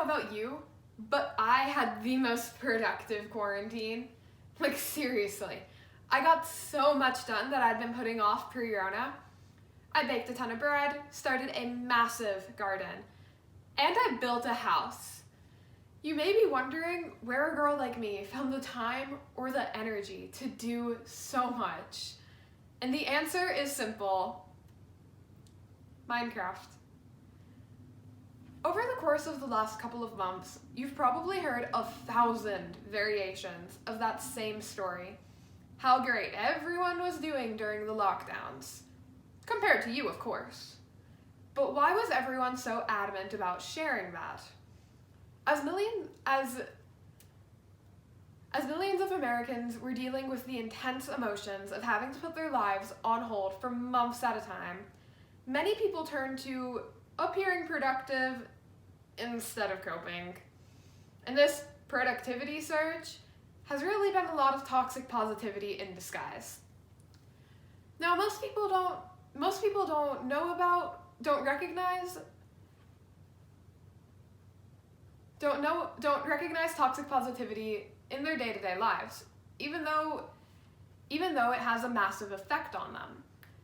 about you, but I had the most productive quarantine. Like, seriously. I got so much done that I'd been putting off pre-Rona. I baked a ton of bread, started a massive garden, and I built a house. You may be wondering where a girl like me found the time or the energy to do so much. And the answer is simple: Minecraft. Over the course of the last couple of months, you've probably heard 1,000 variations of that same story. How great everyone was doing during the lockdowns. Compared to you, of course. But why was everyone so adamant about sharing that? As millions of Americans were dealing with the intense emotions of having to put their lives on hold for months at a time, many people turned to appearing productive instead of coping. And this productivity surge has really been a lot of toxic positivity in disguise. Now, most people don't recognize toxic positivity in their day-to-day lives, even though it has a massive effect on them.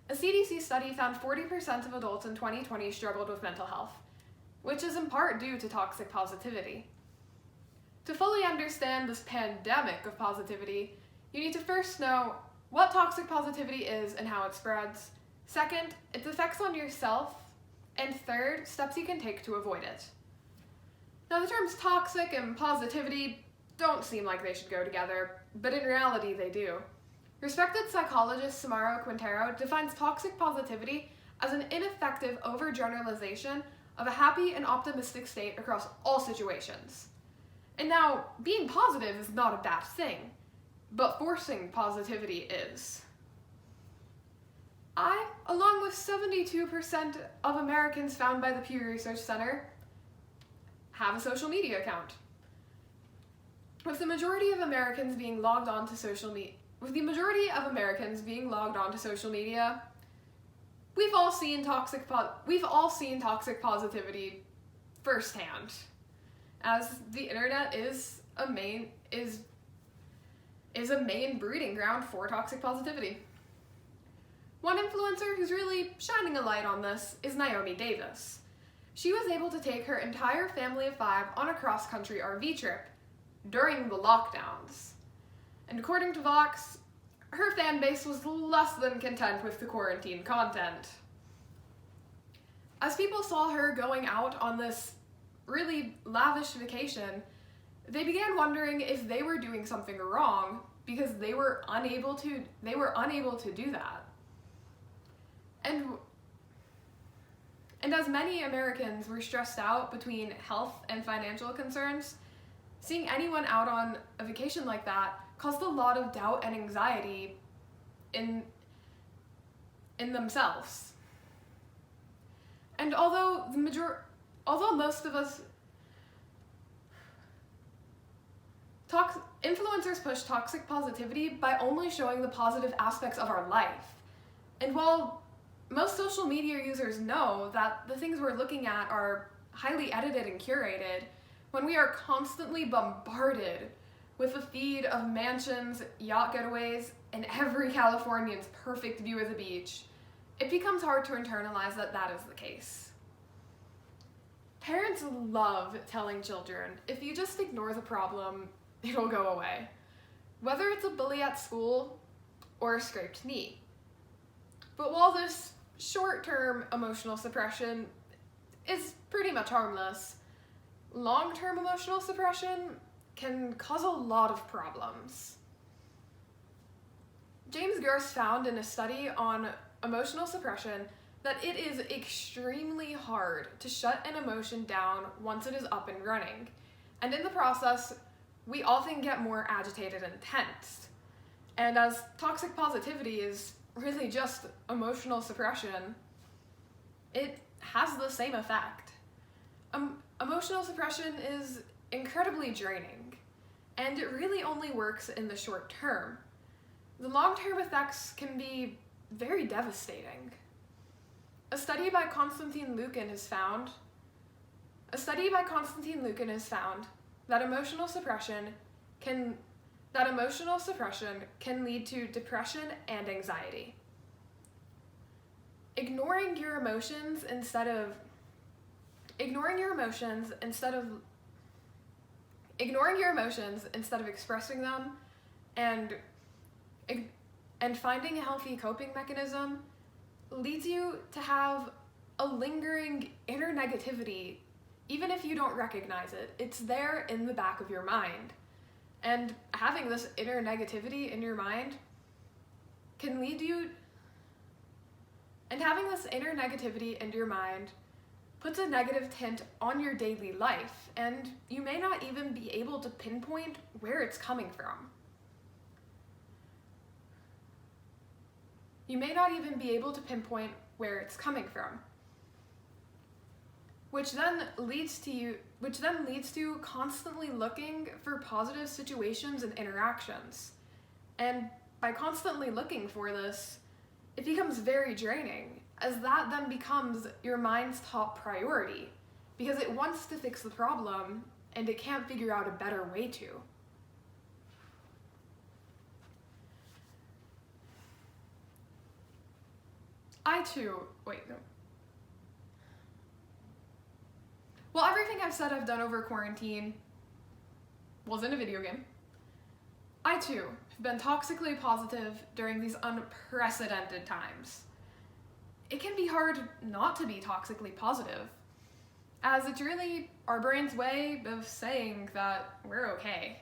A CDC study found 40% of adults in 2020 struggled with mental health, which is in part due to toxic positivity. To fully understand this pandemic of positivity, you need to first know what toxic positivity is and how it spreads. Second, its effects on yourself. And third, steps you can take to avoid it. Now, the terms toxic and positivity don't seem like they should go together, but in reality they do. Respected psychologist Seymour defines toxic positivity as an ineffective overgeneralization of a happy and optimistic state across all situations. And now, being positive is not a bad thing, but forcing positivity is. I, along with 72% of Americans found by the Pew Research Center, have a social media account. With the majority of Americans being logged on to social media, we've all seen toxic positivity firsthand, as the internet is a main breeding ground for toxic positivity. One influencer who's really shining a light on this is Naomi Davis. She was able to take her entire family of 5 on a cross-country RV trip during the lockdowns. And according to Vox, her fan base was less than content with the quarantine content. As people saw her going out on this really lavish vacation, they began wondering if they were doing something wrong because they were unable to do that. And as many Americans were stressed out between health and financial concerns, seeing anyone out on a vacation like that caused a lot of doubt and anxiety in themselves. And although most of us influencers push toxic positivity by only showing the positive aspects of our life. And while most social media users know that the things we're looking at are highly edited and curated, when we are constantly bombarded with a feed of mansions, yacht getaways, and every Californian's perfect view of the beach, it becomes hard to internalize that that is the case. Parents love telling children, if you just ignore the problem, it'll go away. Whether it's a bully at school or a scraped knee. But while this short-term emotional suppression is pretty much harmless, long-term emotional suppression can cause a lot of problems. James Gurst found in a study on emotional suppression that it is extremely hard to shut an emotion down once it is up and running. And in the process, we often get more agitated and tense. And as toxic positivity is really just emotional suppression, it has the same effect. Emotional suppression is incredibly draining, and it really only works in the short term. The long-term effects can be very devastating. A study by Konstantin Lukin has found A study by Konstantin Lukin has found that emotional suppression can lead to depression and anxiety. Ignoring your emotions instead of expressing them and finding a healthy coping mechanism leads you to have a lingering inner negativity. Even if you don't recognize it, it's there in the back of your mind. And having this inner negativity in your mind puts a negative tint on your daily life, and you may not even be able to pinpoint where it's coming from. Which then leads to constantly looking for positive situations and interactions. And by constantly looking for this, it becomes very draining, as that then becomes your mind's top priority, because it wants to fix the problem and it can't figure out a better way to. Well, everything I've said I've done over quarantine was in a video game. I too have been toxically positive during these unprecedented times. It can be hard not to be toxically positive, as it's really our brain's way of saying that we're okay.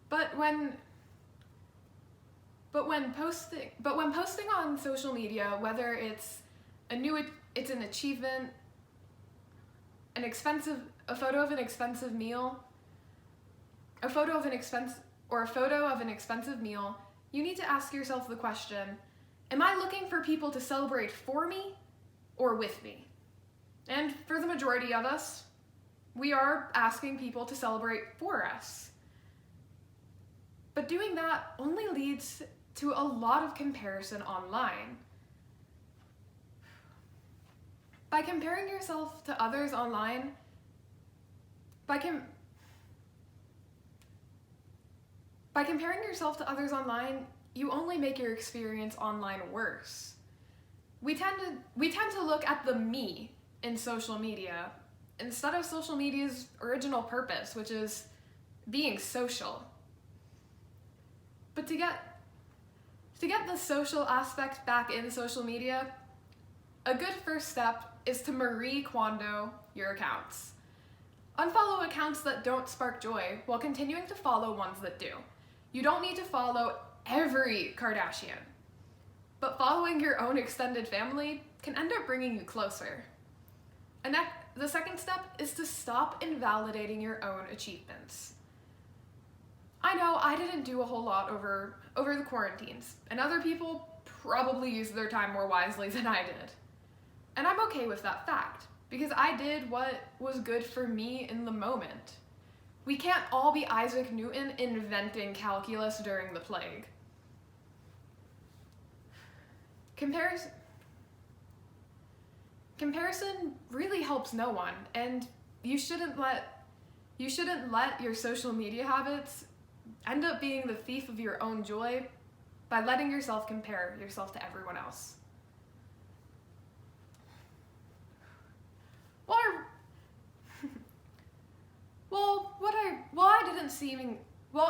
But when posting on social media, whether it's an achievement, a photo of an expensive meal, you need to ask yourself the question, am I looking for people to celebrate for me or with me? And for the majority of us, we are asking people to celebrate for us. But doing that only leads to a lot of comparison online. By comparing yourself to others online, you only make your experience online worse. We tend to look at the me in social media instead of social media's original purpose, which is being social. But to get the social aspect back in social media, a good first step is to Marie Kondo your accounts. Unfollow accounts that don't spark joy while continuing to follow ones that do. You don't need to follow every Kardashian, but following your own extended family can end up bringing you closer. And the second step is to stop invalidating your own achievements. I know I didn't do a whole lot over the quarantines, and other people probably used their time more wisely than I did. And I'm okay with that fact, because I did what was good for me in the moment. We can't all be Isaac Newton inventing calculus during the plague. Comparison really helps no one, and you shouldn't let your social media habits end up being the thief of your own joy by letting yourself compare yourself to everyone else.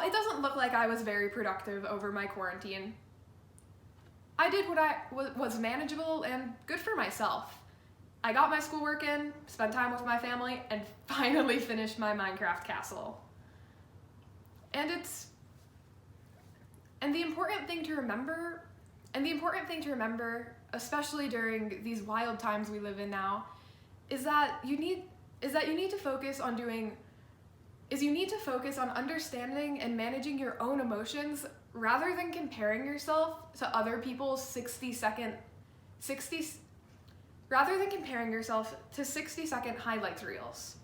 It doesn't look like I was very productive over my quarantine. I did what was manageable and good for myself. I got my schoolwork in, spent time with my family, and finally finished my Minecraft castle. And the important thing to remember, especially during these wild times we live in now, is that you need to focus on understanding and managing your own emotions rather than comparing yourself to other people's 60-second highlights reels.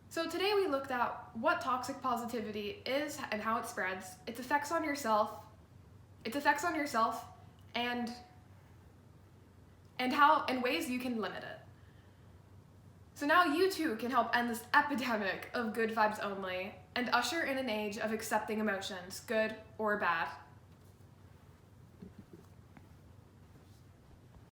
So today we looked at what toxic positivity is and how it spreads, its effects on yourself, and and ways you can limit it. So now you too can help end this epidemic of good vibes only and usher in an age of accepting emotions, good or bad.